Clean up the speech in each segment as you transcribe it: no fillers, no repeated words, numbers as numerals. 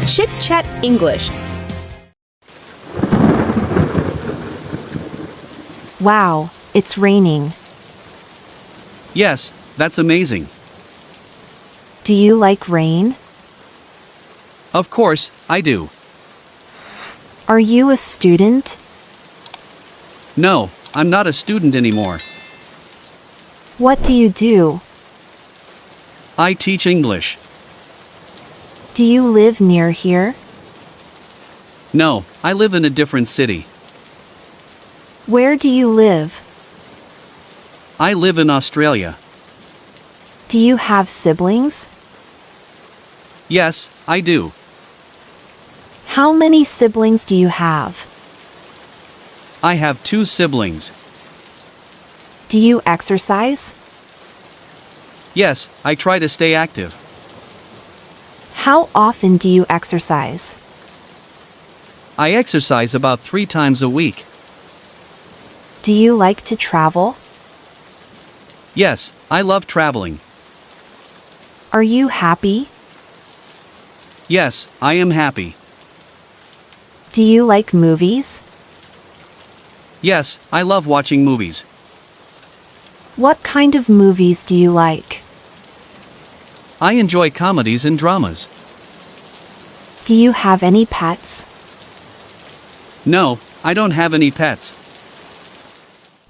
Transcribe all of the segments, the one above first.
Chitchat English. Wow, it's raining. Yes, that's amazing. Do you like rain? Of course, I do. Are you a student? No, I'm not a student anymore. What do you do? I teach English. Do you live near here? No, I live in a different city. Where do you live? I live in Australia. Do you have siblings? Yes, I do. How many siblings do you have? I have 2 siblings. Do you exercise? Yes, I try to stay active. How often do you exercise? I exercise about 3 times a week. Do you like to travel? Yes, I love traveling. Are you happy? Yes, I am happy. Do you like movies? Yes, I love watching movies. What kind of movies do you like? I enjoy comedies and dramas. Do you have any pets? No, I don't have any pets.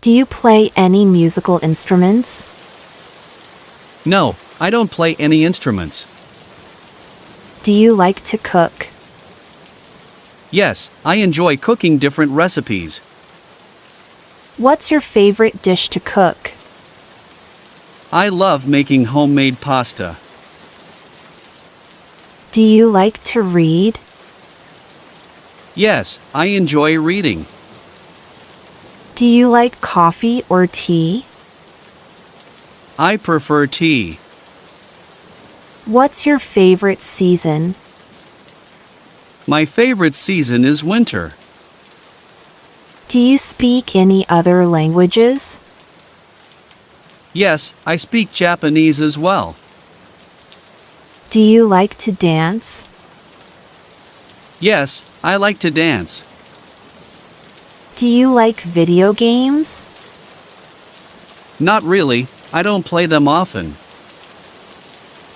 Do you play any musical instruments? No, I don't play any instruments. Do you like to cook? Yes, I enjoy cooking different recipes. What's your favorite dish to cook? I love making homemade pasta. Do you like to read? Yes, I enjoy reading. Do you like coffee or tea? I prefer tea. What's your favorite season? My favorite season is winter. Do you speak any other languages? Yes, I speak Japanese as well. Do you like to dance? Yes, I like to dance. Do you like video games? Not really, I don't play them often.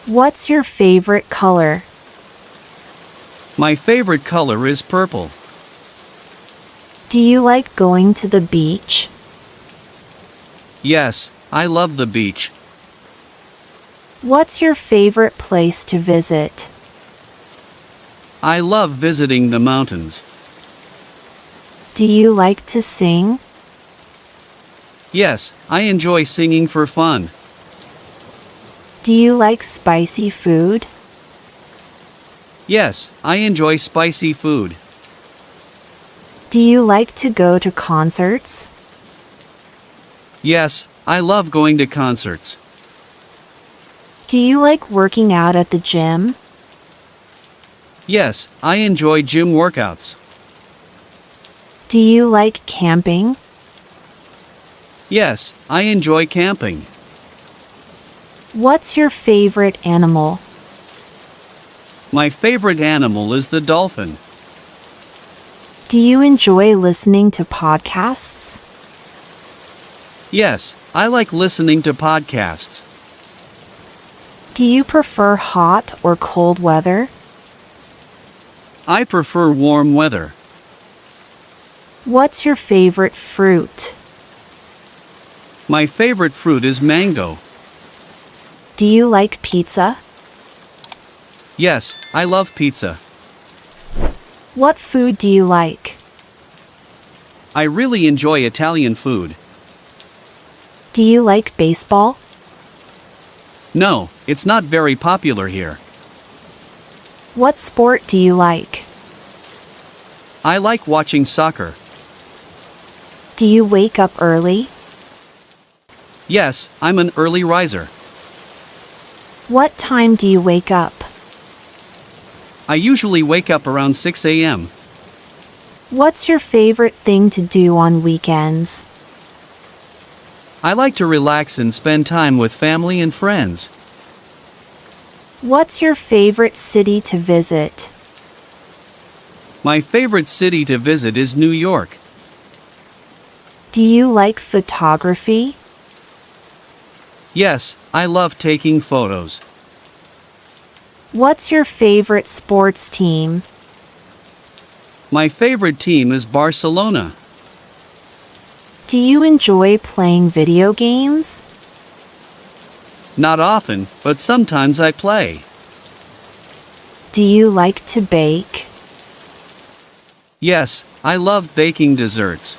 What's your favorite color? My favorite color is purple. Do you like going to the beach? Yes, I love the beach. What's your favorite place to visit? I love visiting the mountains. Do you like to sing? Yes, I enjoy singing for fun. Do you like spicy food? Yes, I enjoy spicy food. Do you like to go to concerts? Yes, I love going to concerts. Do you like working out at the gym? Yes, I enjoy gym workouts. Do you like camping? Yes, I enjoy camping. What's your favorite animal? My favorite animal is the dolphin. Do you enjoy listening to podcasts? Yes, I like listening to podcasts. Do you prefer hot or cold weather? I prefer warm weather. What's your favorite fruit? My favorite fruit is mango. Do you like pizza? Yes, I love pizza. What food do you like? I really enjoy Italian food. Do you like baseball? No, it's not very popular here. What sport do you like? I like watching soccer. Do you wake up early? Yes, I'm an early riser. What time do you wake up? I usually wake up around 6 a.m. What's your favorite thing to do on weekends? I like to relax and spend time with family and friends. What's your favorite city to visit? My favorite city to visit is New York. Do you like photography? Yes, I love taking photos. What's your favorite sports team? My favorite team is Barcelona. Do you enjoy playing video games? Not often, but sometimes I play. Do you like to bake? Yes, I love baking desserts.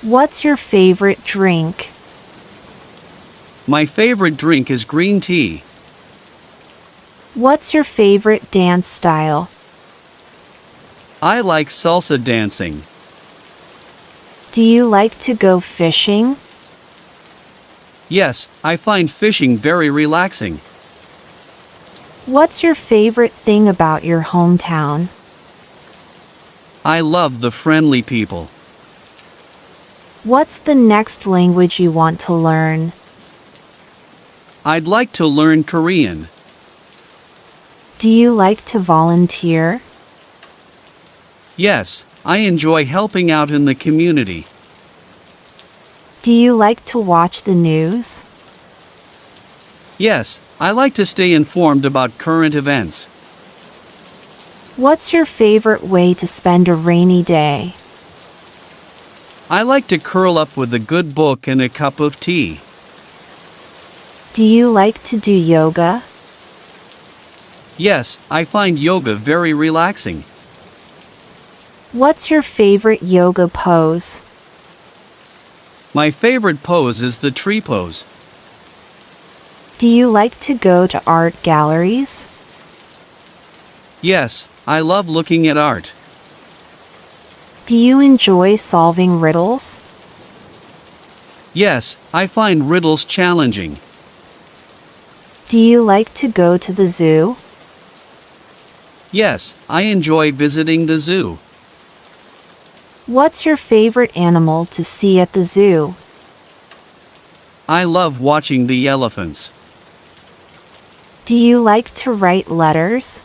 What's your favorite drink? My favorite drink is green tea. What's your favorite dance style? I like salsa dancing. Do you like to go fishing? Yes, I find fishing very relaxing. What's your favorite thing about your hometown? I love the friendly people. What's the next language you want to learn? I'd like to learn Korean. Do you like to volunteer? Yes, I enjoy helping out in the community. Do you like to watch the news? Yes, I like to stay informed about current events. What's your favorite way to spend a rainy day? I like to curl up with a good book and a cup of tea. Do you like to do yoga? Yes, I find yoga very relaxing. What's your favorite yoga pose? My favorite pose is the tree pose. Do you like to go to art galleries? Yes, I love looking at art. Do you enjoy solving riddles? Yes, I find riddles challenging. Do you like to go to the zoo? Yes, I enjoy visiting the zoo. What's your favorite animal to see at the zoo? I love watching the elephants. Do you like to write letters?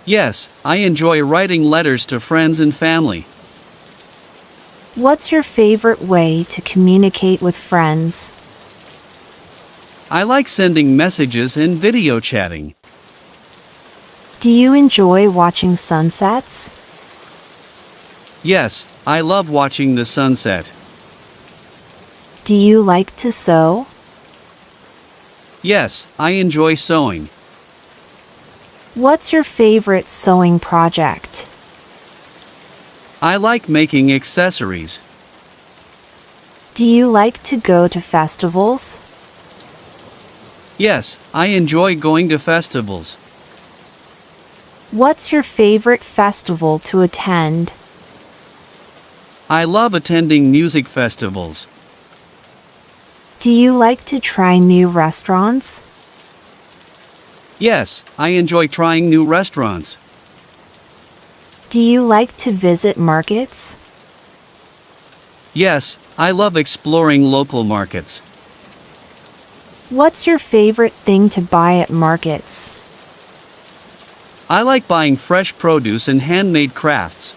Yes, I enjoy writing letters to friends and family. What's your favorite way to communicate with friends? I like sending messages and video chatting. Do you enjoy watching sunsets? Yes, I love watching the sunset. Do you like to sew? Yes, I enjoy sewing. What's your favorite sewing project? I like making accessories. Do you like to go to festivals? Yes, I enjoy going to festivals. What's your favorite festival to attend? I love attending music festivals. Do you like to try new restaurants? Yes, I enjoy trying new restaurants. Do you like to visit markets? Yes, I love exploring local markets. What's your favorite thing to buy at markets? I like buying fresh produce and handmade crafts.